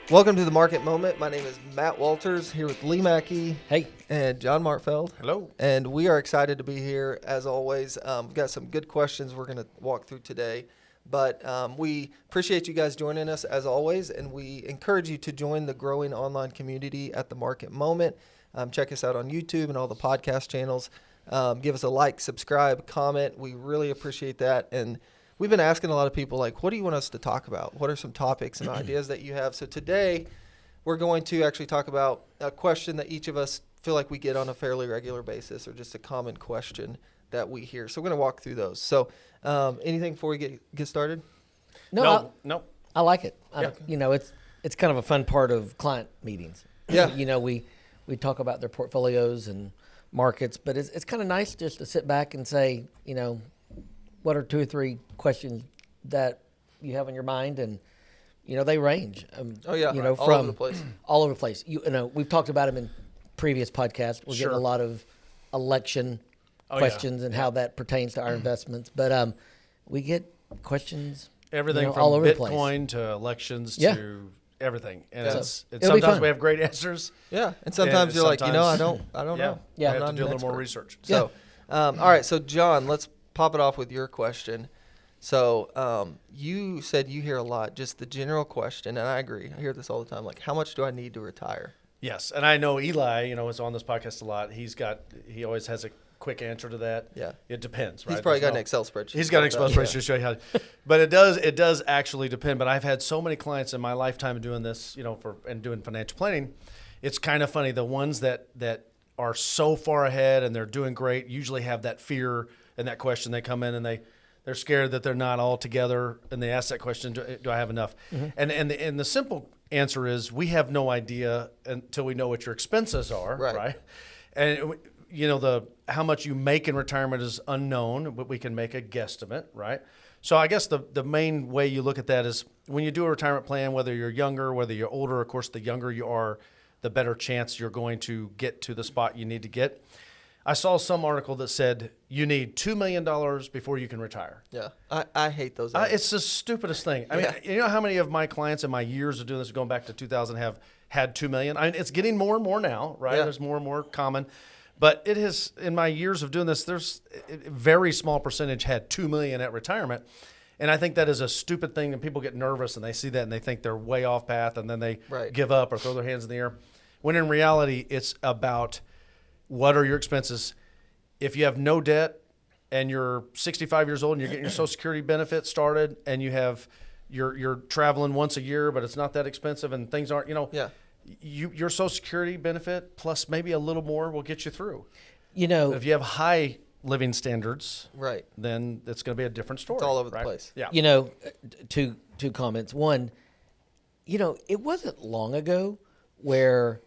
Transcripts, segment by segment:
Welcome to the Market Moment. My name is Matt Walters here with Lee Mackey. Hey. And John Martfeld. Hello. And we are excited to be here as always. We've got some good questions we're going to walk through today. But we appreciate you guys joining us as always. And we encourage you to join the growing online community at the Market Moment. Check us out on YouTube and all the podcast channels. Give us a like, subscribe, comment. We really appreciate that. And we've been asking a lot of people, like, what do you want us to talk about? What are some topics and ideas that you have? So today, we're going to actually talk about a question that each of us feel like we get on a fairly regular basis, or just a common question that we hear. So we're going to walk through those. So anything before we get started? No. I like it. Yeah. It's kind of a fun part of client meetings. Yeah. We talk about their portfolios and markets, but it's kind of nice just to sit back and say, what are 2 or 3 questions that you have in your mind? And, they range. All from over the place. All over the place. We've talked about them in previous podcasts. We're getting a lot of election questions and how that pertains to our investments. But we get questions. Everything from all over Bitcoin to elections to everything. And sometimes we have great answers. Yeah. And sometimes you're like, I don't know. Yeah. I'm We have not to do a an little more expert. research. So, all right. So, John, let's pop it off with your question. So you said you hear a lot, just the general question, and I agree. I hear this all the time, like, how much do I need to retire? Yes. And I know Eli, is on this podcast a lot. He always has a quick answer to that. Yeah. It depends, right? He's probably got an Excel spreadsheet. He's got an Excel spreadsheet to show you how. But it does actually depend. But I've had so many clients in my lifetime of doing this, and doing financial planning. It's kind of funny. The ones that are so far ahead and they're doing great usually have that fear and that question. They come in and they're scared that they're not all together, and they ask that question, do I have enough? Mm-hmm. And the simple answer is we have no idea until we know what your expenses are, right? And how much you make in retirement is unknown, but we can make a guesstimate, right? So I guess the main way you look at that is when you do a retirement plan, whether you're younger, whether you're older, of course, the younger you are, the better chance you're going to get to the spot you need to get. I saw some article that said you need $2 million before you can retire. Yeah, I hate those. It's the stupidest thing. I mean, you know how many of my clients in my years of doing this, going back to 2000, have had $2 million? I mean, it's getting more and more now, right? Yeah. There's more and more common. But it has, in my years of doing this, there's a very small percentage had $2 million at retirement. And I think that is a stupid thing, and people get nervous and they see that and they think they're way off path, and then they give up or throw their hands in the air. When in reality, it's about what are your expenses. If you have no debt and you're 65 years old and you're getting your Social Security benefit started, and you're traveling once a year, but it's not that expensive and things aren't, your Social Security benefit plus maybe a little more will get you through. If you have high living standards, then it's going to be a different story. It's all over the place. Yeah. Two comments. One, it wasn't long ago where,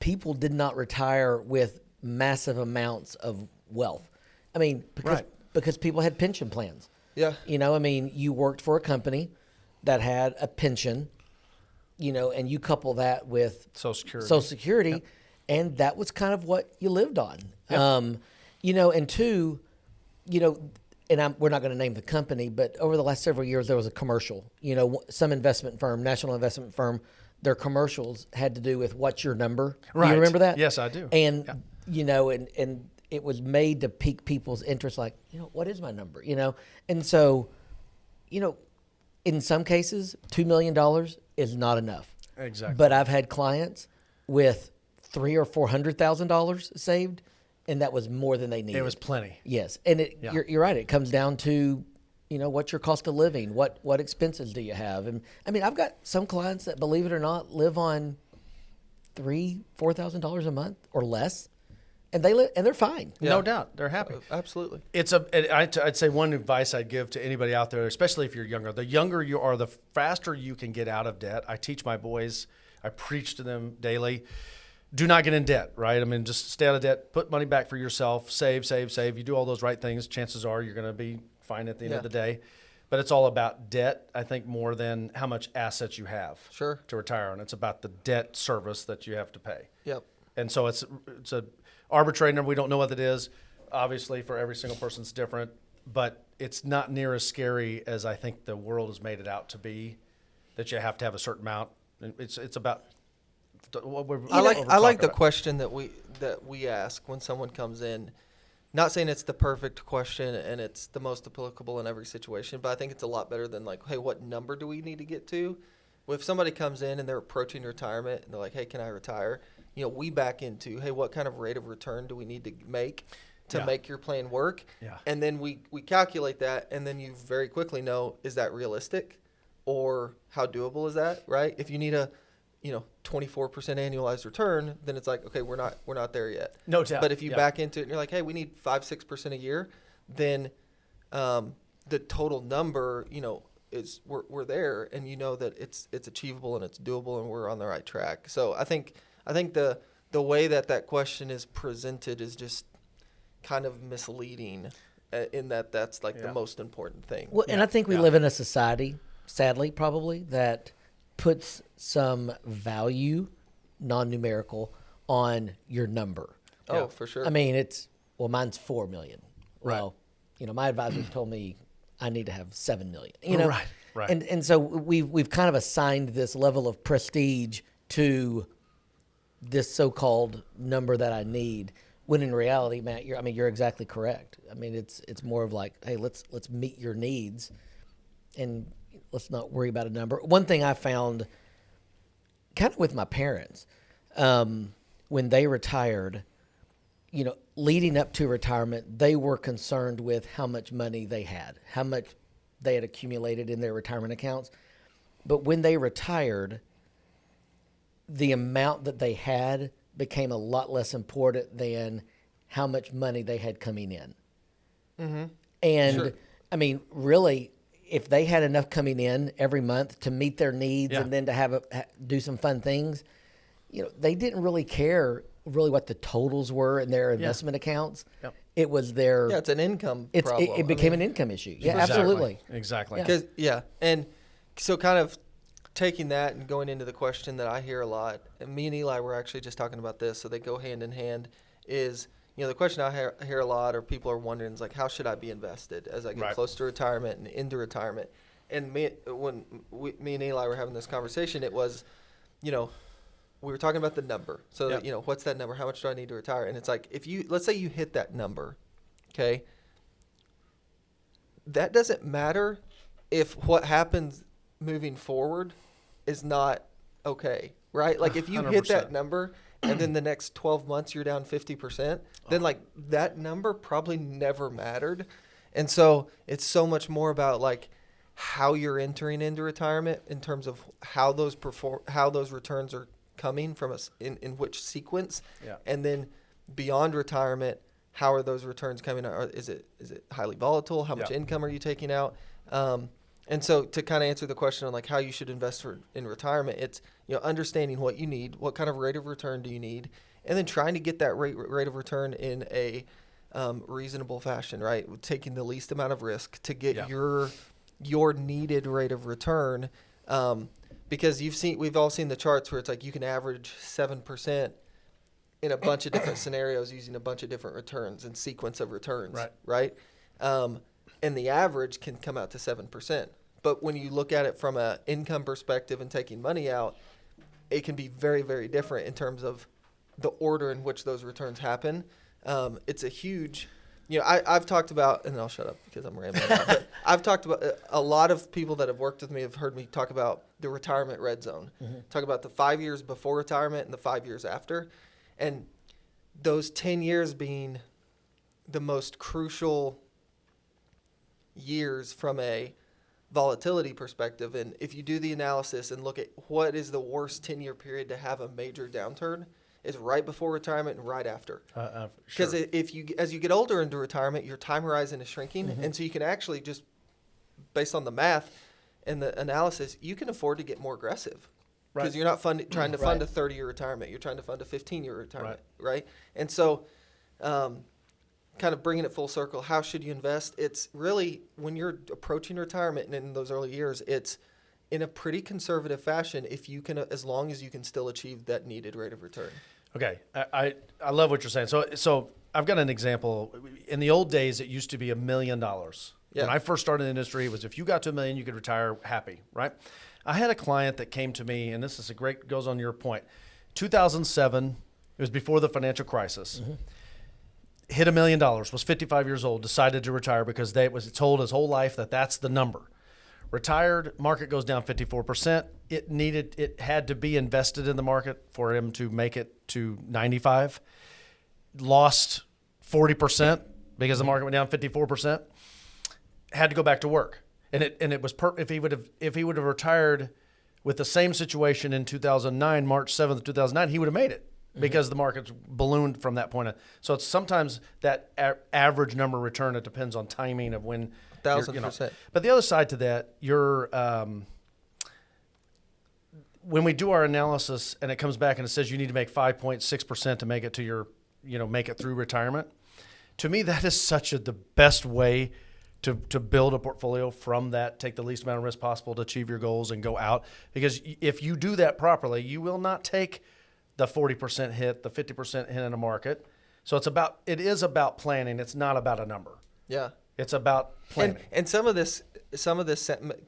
people did not retire with massive amounts of wealth. I mean, because people had pension plans. Yeah. You worked for a company that had a pension, and you couple that with Social Security, and that was kind of what you lived on. Yep. And two, we're not going to name the company, but over the last several years, there was a commercial, some investment firm, national investment firm, their commercials had to do with what's your number. Right. You remember that? Yes, I do. And, and it was made to pique people's interest, like, what is my number? And so, in some cases, $2 million is not enough. Exactly. But I've had clients with $300,000 or $400,000 saved, and that was more than they needed. It was plenty. Yes. And you're right. It comes down to, what's your cost of living? What expenses do you have? And I mean, I've got some clients that, believe it or not, live on $3,000-$4,000 a month or less, and they're fine. Yeah. No doubt, they're happy. Absolutely. I'd say one advice I'd give to anybody out there, especially if you're younger, the younger you are, the faster you can get out of debt. I teach my boys, I preach to them daily. Do not get in debt, right? I mean, just stay out of debt, put money back for yourself, save. You do all those right things, chances are you're going to be fine at the end of the day. But it's all about debt, I think, more than how much assets you have to retire on. It's about the debt service that you have to pay. Yep. And so it's a arbitrary number. We don't know what it is. Obviously, for every single person, it's different. but it's not near as scary as I think the world has made it out to be. That you have to have a certain amount. It's about. What we're, I like what we're I like talking the about. question that we ask when someone comes in. Not saying it's the perfect question and it's the most applicable in every situation, but I think it's a lot better than like, hey, what number do we need to get to? If somebody comes in and they're approaching retirement and they're like, hey, can I retire? We back into, hey, what kind of rate of return do we need to make to Yeah. make your plan work? Yeah. And then we calculate that, and then you very quickly know, is that realistic, or how doable is that? Right? If you need a 24% annualized return, then it's like, okay, we're not there yet. No doubt. But if you Yeah. back into it and you're like, hey, we need 5-6% a year, then the total number, is we're there, and you know that it's achievable and it's doable and we're on the right track. So I think the way that question is presented is just kind of misleading, in that's like Yeah. the most important thing. Well, and Yeah, I think we yeah. live in a society, sadly, probably, that puts some value, non-numerical, on your number. Oh, for sure. I mean, mine's 4 million. Right. Well, my advisor told me I need to have 7 million. Right. And so we've kind of assigned this level of prestige to this so-called number that I need. When in reality, Matt, you're exactly correct. I mean, it's more of like, hey, let's meet your needs, and let's not worry about a number. One thing I found, kind of with my parents, when they retired, leading up to retirement, they were concerned with how much money they had, how much they had accumulated in their retirement accounts. But when they retired, the amount that they had became a lot less important than how much money they had coming in. Mm-hmm. And Sure. I mean, really, if they had enough coming in every month to meet their needs Yeah. and then to do some fun things, they didn't really care really what the totals were in their investment accounts. Yep. It was their, Yeah, it's an income problem. it became an income issue. Yeah, Exactly. absolutely. Exactly. Yeah. And so kind of taking that and going into the question that I hear a lot, and me and Eli were actually just talking about this, so they go hand in hand, is, the question I hear a lot, or people are wondering, is like, how should I be invested as I get Right. close to retirement and into retirement? And me and Eli were having this conversation, it was, we were talking about the number. So, Yep. what's that number? How much do I need to retire? And it's like, let's say you hit that number, okay? That doesn't matter if what happens moving forward is not okay, right? Like if you hit 100%. that number and then the next 12 months you're down 50%, then like that number probably never mattered. And so it's so much more about like how you're entering into retirement in terms of how those returns are coming from us in which sequence. Yeah. And then beyond retirement, how are those returns coming out? Is it highly volatile? How much Yeah. income are you taking out? And so to kind of answer the question on like how you should invest in retirement, it's understanding what you need, what kind of rate of return do you need, and then trying to get that rate of return in a reasonable fashion, right? Taking the least amount of risk to get Yeah. your needed rate of return, because we've all seen the charts where it's like you can average 7% in a bunch of different scenarios using a bunch of different returns and sequence of returns, right? And the average can come out to 7%. But when you look at it from an income perspective and taking money out, it can be very, very different in terms of the order in which those returns happen. It's a huge, I've talked about, and I'll shut up because I'm rambling, but I've talked about, a lot of people that have worked with me have heard me talk about the retirement red zone, talk about the 5 years before retirement and the 5 years after. And those 10 years being the most crucial years from a volatility perspective. And if you do the analysis and look at what is the worst 10-year period to have a major downturn, is right before retirement and right after. Because Sure. as you get older into retirement, your time horizon is shrinking. And so you can actually just, based on the math and the analysis, you can afford to get more aggressive. Because Right. you're not trying to fund Right. a 30-year retirement. You're trying to fund a 15-year retirement, right? And so kind of bringing it full circle, how should you invest? It's really, when you're approaching retirement and in those early years, it's in a pretty conservative fashion if you can, as long as you can still achieve that needed rate of return. Okay, I love what you're saying. So I've got an example. in the old days, it used to be $1 million. Yeah. When I first started in the industry, it was if you got to $1 million, you could retire happy, right? I had a client that came to me, and this is goes on your point. 2007, it was before the financial crisis. Hit $1 million, was 55 years old, decided to retire because they was told his whole life that that's the number. Retired, market goes down 54%. It had to be invested in the market for him to make it to 95. Lost 40% because the market went down 54%. Had to go back to work, and it was if he would have retired with the same situation in 2009, March 7th, 2009, he would have made it because the market's ballooned from that point. So it's sometimes that average number return. It depends on timing of when. 1,000%. But the other side to that, when we do our analysis and it comes back and it says you need to make 5.6% to make it to your, make it through retirement. To me, that is the best way to build a portfolio from that, take the least amount of risk possible to achieve your goals and go out. Because if you do that properly, you will not take the 40% hit, the 50% hit in a market. So it is about planning. It's not about a number. Yeah. It's about planning. And some of this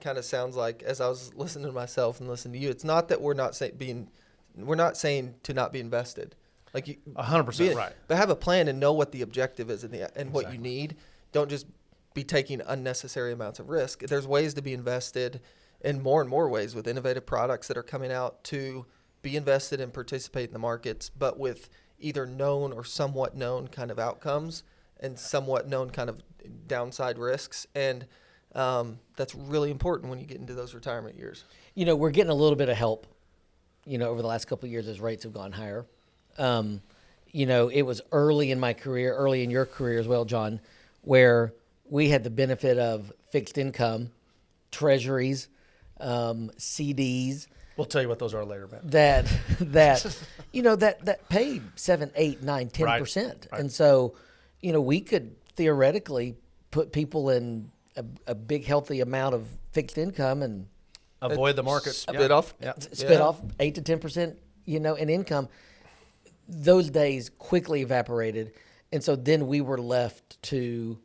kind of sounds like, as I was listening to myself and listening to you, it's not that we're not saying to not be invested. Like you, 100% right. But have a plan and know what the objective is and what Exactly. you need. Don't just be taking unnecessary amounts of risk. There's ways to be invested in more and more ways with innovative products that are coming out to be invested and participate in the markets, but with either known or somewhat known kind of outcomes and somewhat known kind of downside risks. And that's really important when you get into those retirement years. We're getting a little bit of help, over the last couple of years as rates have gone higher. It was early in my career, early in your career as well, John, where we had the benefit of fixed income, treasuries, CDs. We'll tell you what those are later, man. that paid 7, 8, 9, 10%. Right. And so, we could theoretically put people in a big healthy amount of fixed income and Avoid the market. Spit off. Yeah. spit off 8 to 10%, in income. Those days quickly evaporated. And so then we were left to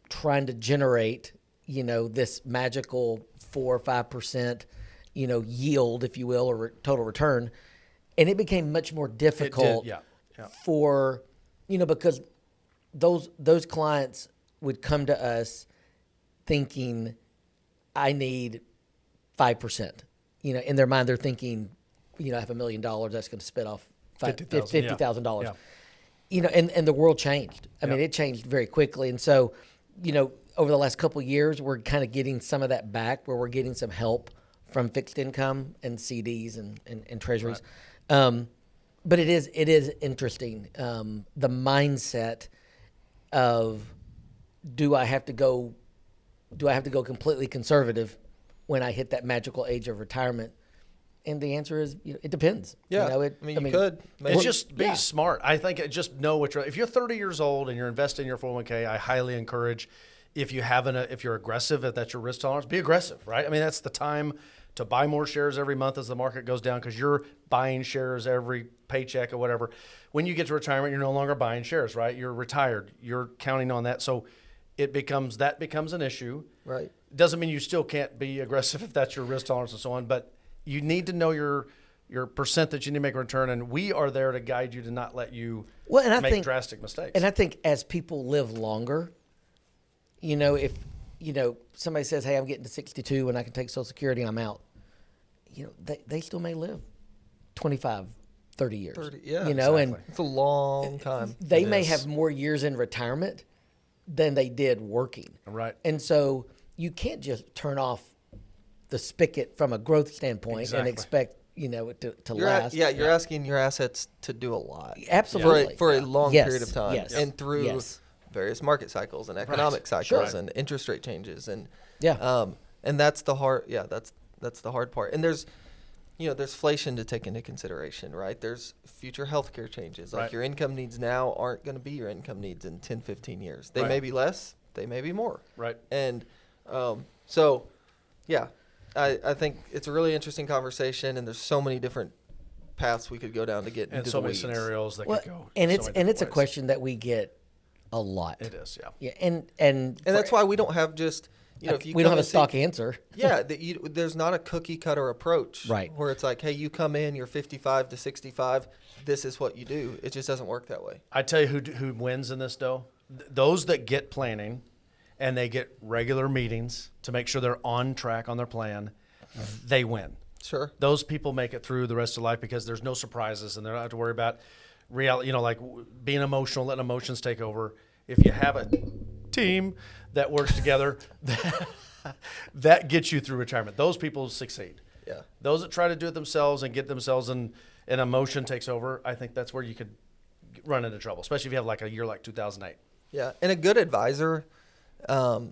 trying to generate, this magical 4 or 5%, yield, if you will, or total return. And it became much more difficult Yeah. for, because those clients would come to us thinking, I need 5%. In their mind, they're thinking, I have $1 million, that's going to spit off $50,000. Yeah. And the world changed. I mean, it changed very quickly. And so, over the last couple of years, we're kind of getting some of that back where we're getting some help from fixed income and CDs and treasuries. Right. But it is interesting. The mindset of, do I have to go completely conservative when I hit that magical age of retirement? And the answer is, it depends. Yeah. You could. It's just be smart. I think just know if you're 30 years old and you're investing in your 401k, I highly encourage, if you're aggressive, if that's your risk tolerance, be aggressive, right? I mean, that's the time to buy more shares every month as the market goes down, because you're buying shares every paycheck or whatever. When you get to retirement, you're no longer buying shares, right? You're retired. You're counting on that. So that becomes an issue. Right. Doesn't mean you still can't be aggressive if that's your risk tolerance and so on, but you need to know your percent that you need to make a return, and we are there to guide you to not let you make drastic mistakes. And I think as people live longer, if somebody says, "Hey, I'm getting to 62 and I can take Social Security, I'm out," they still may live 25, 30 years. 30, yeah, and exactly. It's a long time. They may have more years in retirement than they did working. Right. And so you can't just turn off the spigot from a growth standpoint and expect it to last. You're asking your assets to do a lot. Absolutely. For a long Yes, period of time. yes, And through yes. various market cycles and economic cycles and interest rate changes. And and that's the hard that's the hard part. And there's inflation to take into consideration, right? There's future healthcare changes. Like your income needs now aren't going to be your income needs in 10, 15 years. They may be less, they may be more. Right. And I think it's a really interesting conversation, and there's so many different paths we could go down to get into And the so many weeds. scenarios that Well, could go. and so it's many and it's a different ways. question that we get a lot. It is, yeah. Yeah, and And that's why we don't have just, if you we don't come have a and see- stock answer. Yeah, there's not a cookie cutter approach, Right. Where it's like, hey, you come in, you're 55 to 65, this is what you do. It just doesn't work that way. I tell you who wins in this though. Those that get planning, and they get regular meetings to make sure they're on track on their plan, they win. Sure. Those people make it through the rest of life because there's no surprises and they don't have to worry about reality. Like being emotional, letting emotions take over. If you have a team that works together, that gets you through retirement. Those people succeed. Yeah. Those that try to do it themselves and get themselves in emotion takes over, I think that's where you could run into trouble, especially if you have like a year like 2008. Yeah, and a good advisor,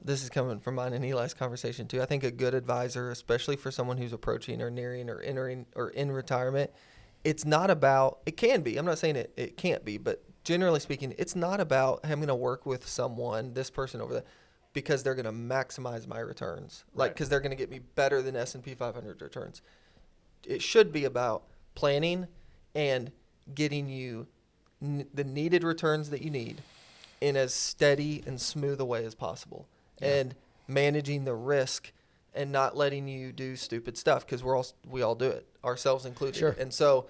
this is coming from mine and Eli's conversation too. I think a good advisor, especially for someone who's approaching or nearing or entering or in retirement, it can be, I'm not saying it can't be, but generally speaking, it's not about, hey, I'm going to work with someone, this person over there, because they're going to maximize my returns. Like, because they're going to get me better than S&P 500 returns. It should be about planning and getting you the needed returns that you need in as steady and smooth a way as possible, and managing the risk and not letting you do stupid stuff, because we all do it, ourselves included. Sure. And so,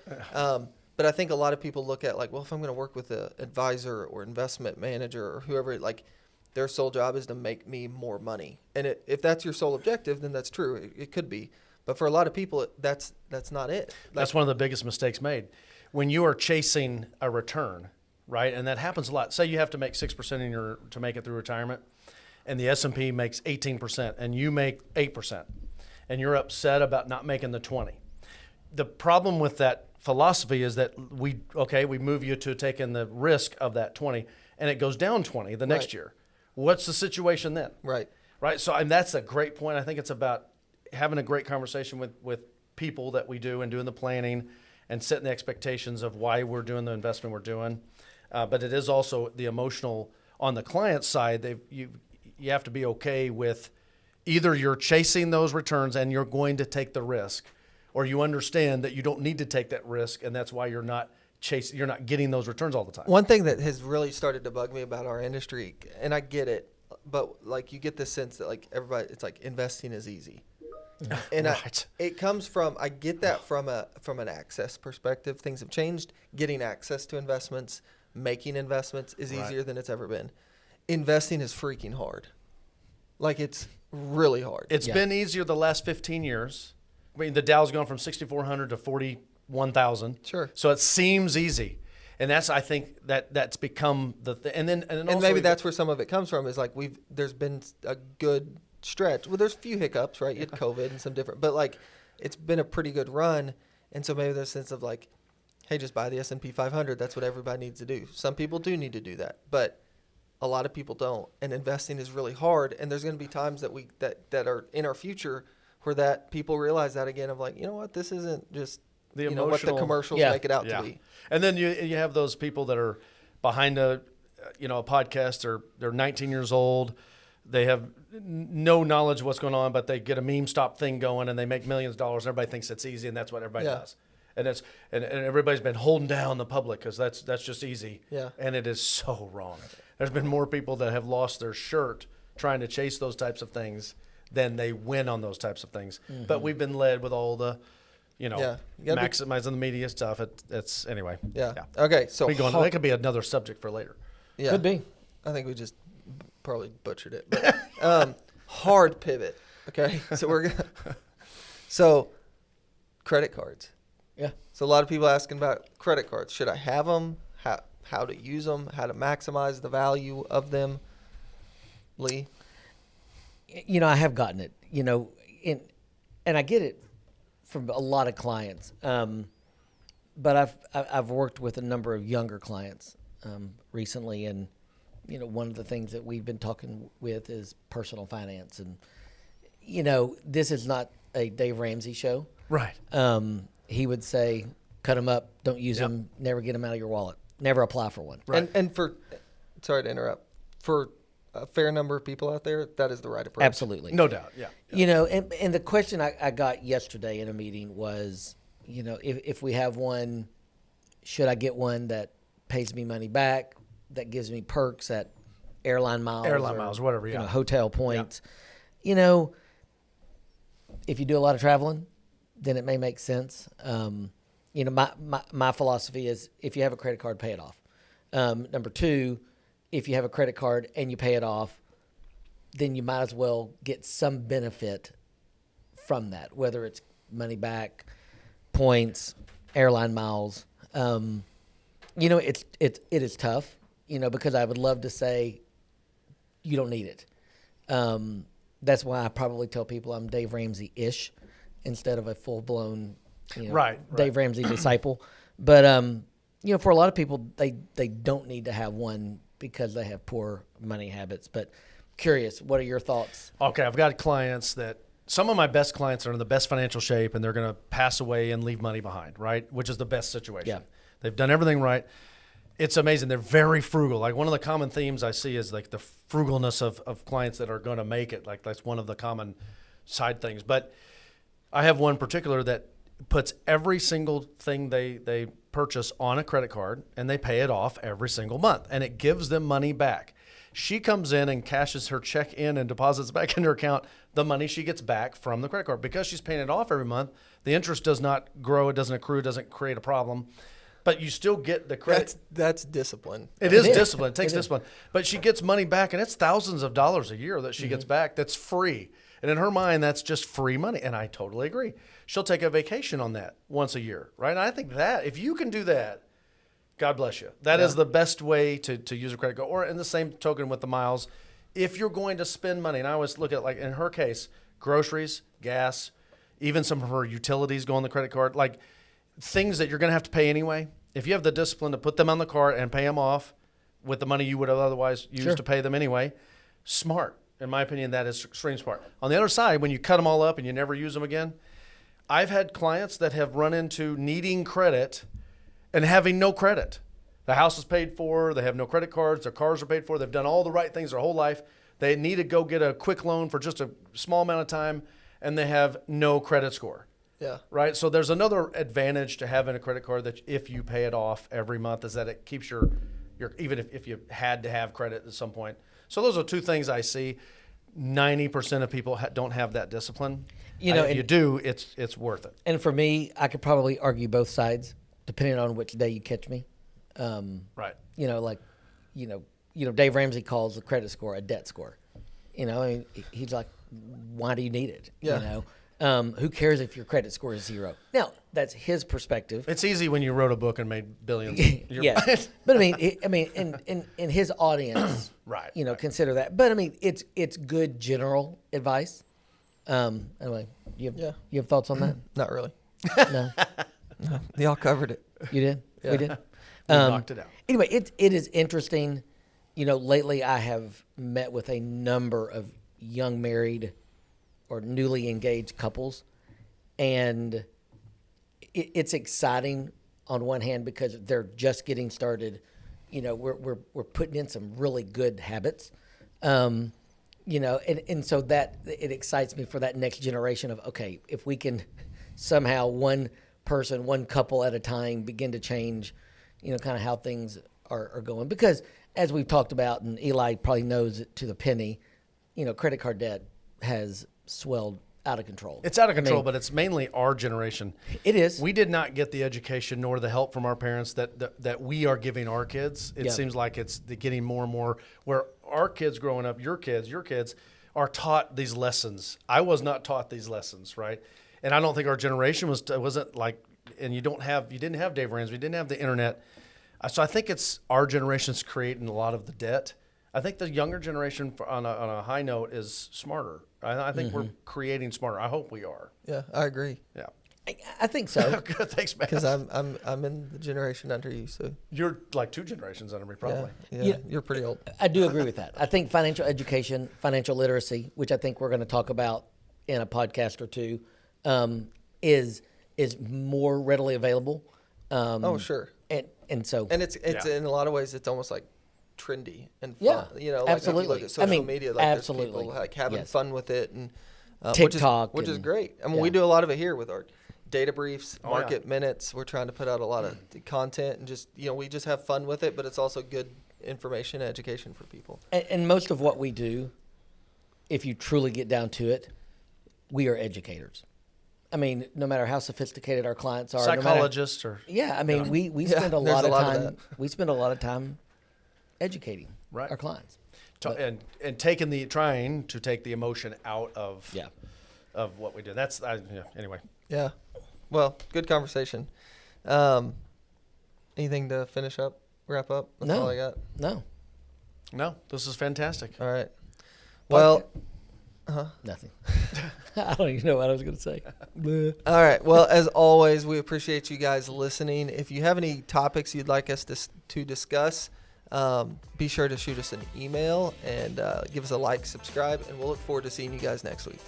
but I think a lot of people look at like, well, if I'm going to work with an advisor or investment manager or whoever, like their sole job is to make me more money. And if that's your sole objective, then that's true. It could be. But for a lot of people, that's not it. That's one of the biggest mistakes made. When you are chasing a return, right? And that happens a lot. Say you have to make 6% to make it through retirement, and the S&P makes 18%, and you make 8%, and you're upset about not making the 20. The problem with that philosophy is that we move you to taking the risk of that 20, and it goes down 20 the next year. What's the situation then? Right. Right. So that's a great point. I think it's about having a great conversation with people that we do and doing the planning and setting the expectations of why we're doing the investment we're doing. But it is also the emotional on the client side. You have to be okay with either you're chasing those returns and you're going to take the risk, or you understand that you don't need to take that risk, and that's why you're not getting those returns all the time. One thing that has really started to bug me about our industry, and I get it, but like you get the sense that like everybody, it's like investing is easy. And Right. it comes from, I get that from an access perspective. Things have changed. Getting access to investments, making investments is easier than it's ever been. Investing is freaking hard. Like it's really hard. It's been easier the last 15 years. I mean, the Dow's gone from 6,400 to 41,000. Sure. So it seems easy. And I think that's become and And also maybe that's where some of it comes from, is like there's been a good stretch. Well, there's a few hiccups, right? You had COVID and some different, but like it's been a pretty good run. And so maybe there's a sense of like, hey, just buy the S&P 500. That's what everybody needs to do. Some people do need to do that, but a lot of people don't. And investing is really hard. And there's going to be times that are in our future where that people realize that again, of like, you know what, this isn't just The what the emotional- commercials Yeah. make it out to be. And then you have those people that are behind a podcast. They're 19 years old. They have no knowledge of what's going on, but they get a meme stop thing going and they make millions of dollars. Everybody thinks it's easy, and that's what everybody Yeah. does. And and everybody's been holding down the public because that's just easy. Yeah. And it is so wrong. There's been more people that have lost their shirt trying to chase those types of things than they win on those types of things. But we've been led with all the, Yeah. You gotta be- maximizing the media stuff. It's anyway. Yeah. Okay. So That could be another subject for later. yeah. Could be. I think we just probably butchered it. But, hard pivot. Okay. So credit cards. Yeah. So a lot of people asking about credit cards. Should I have them? How to use them? How to maximize the value of them? Lee? I have gotten it, and I get it from a lot of clients. But I've worked with a number of younger clients recently, and one of the things that we've been talking with is personal finance, and this is not a Dave Ramsey show. Right. He would say, cut them up, don't use Yep. them, never get them out of your wallet, never apply for one. Right. And sorry to interrupt, for a fair number of people out there, that is the right approach. Absolutely. No doubt. Yeah. And the question I got yesterday in a meeting was, if we have one, should I get one that pays me money back, that gives me perks, that airline miles, whatever, you yeah. know, hotel points. You know, if you do a lot of traveling, then it may make sense. You know, my philosophy is if you have a credit card, pay it off. Number two, if you have a credit card and you pay it off, then you might as well get some benefit from that, whether it's money back, points, airline miles. You know, it is tough, you know, because I would love to say you don't need it. That's why I probably tell people I'm Dave Ramsey-ish instead of a full-blown, you know, Right. Dave Ramsey disciple. But, you know, for a lot of people, they don't need to have one because they have poor money habits. But curious, what are your thoughts? Okay, I've got clients that some of my best clients are in the best financial shape and they're going to pass away and leave money behind, right? Which is the best situation. Yeah. They've done everything right. It's amazing. They're very frugal. Like one of the common themes I see is like the frugalness of clients that are going to make it. Like that's one of the common side things. But I have one particular that puts every single thing they purchase on a credit card and they pay it off every single month and it gives them money back. She comes in and cashes her check in and deposits back in her account the money she gets back from the credit card. Because she's paying it off every month, the interest does not grow, it doesn't accrue, it doesn't create a problem. But you still get the credit. That's discipline. It is discipline. It takes discipline. But she gets money back, and it's thousands of dollars a year that she gets back that's free. And in her mind, that's just free money. And I totally agree. She'll take a vacation on that once a year, right? And I think that, if you can do that, God bless you. That is the best way to use a credit card. Or in the same token with the miles, if you're going to spend money, and I always look at, like in her case, groceries, gas, even some of her utilities go on the credit card, like things that you're going to have to pay anyway. If you have the discipline to put them on the card and pay them off with the money you would have otherwise used to pay them anyway, smart. In my opinion, that is extreme smart. On the other side, when you cut them all up and you never use them again, I've had clients that have run into needing credit and having no credit. The house is paid for, they have no credit cards, their cars are paid for, they've done all the right things their whole life. They need to go get a quick loan for just a small amount of time, and they have no credit score. Yeah. Right. So there's another advantage to having a credit card that if you pay it off every month is that it keeps your even if you had to have credit at some point. So those are two things I see. 90% of people don't have that discipline. You know, if you do, it's worth it. And for me, I could probably argue both sides depending on which day you catch me. Right. You know, like, you know, Dave Ramsey calls the credit score a debt score. You know, I mean, he's like, why do you need it? Yeah. You know, who cares if your credit score is 0? Now, that's his perspective. It's easy when you wrote a book and made billions. Yeah, but I mean, in his audience, Right, You know, right. consider that. But I mean, it's good general advice. Anyway, you have thoughts on that? Not really. No, No, y'all covered it. you did. Yeah. We did. We knocked it out. Anyway, it is interesting. You know, lately I have met with a number of young married or newly engaged couples, and it's exciting on one hand because they're just getting started. You know, we're putting in some really good habits. You know, and so that it excites me for that next generation of, okay, if we can somehow one person, one couple at a time begin to change, you know, kind of how things are going. Because as we've talked about, and Eli probably knows it to the penny, you know, credit card debt has swelled out of control. It's out of control, I mean, but it's mainly our generation. it is. We did not get the education nor the help from our parents that we are giving our kids. It Yeah. seems like it's getting more and more where our kids growing up, your kids are taught these lessons. I was not taught these lessons, right? And I don't think our generation wasn't like, and you didn't have Dave Ramsey, you didn't have the internet. So I think it's our generation's creating a lot of the debt. I think the younger generation on a high note is smarter. I think we're creating smarter. I hope we are. Yeah, I agree. Yeah. I think so. Good. Thanks, man. Because I'm in the generation under you, so You're like 2 generations under me, probably. yeah, Yeah. you're pretty old. I do agree with that. I think financial education, financial literacy, which I think we're going to talk about in a podcast or two, is more readily available. Oh, sure. And so And it's Yeah. in a lot of ways it's almost like trendy and fun. Yeah, You know, like if you absolutely. look at social I mean, media, like absolutely. there's people like having Yes. fun with it and TikTok which is and- great. I mean, yeah. we do a lot of it here with our data briefs, Oh, yeah. market minutes. We're trying to put out a lot of content and just we just have fun with it, but it's also good information, education for people. And most of what we do, if you truly get down to it, we are educators. I mean, no matter how sophisticated our clients are, Psychologists or yeah, I mean, we Yeah, spend a there's lot a of lot of time. We spend a lot of time educating Right. our clients. and trying to take the emotion out of Yeah. of what we do. Anyway. Yeah. Well, good conversation. Anything to finish up, wrap up? That's No. all I got. No, No, this is fantastic. All right. Well, nothing. I don't even know what I was going to say. all right. Well, as always, we appreciate you guys listening. If you have any topics you'd like us to discuss, be sure to shoot us an email and give us a like, subscribe, and we'll look forward to seeing you guys next week.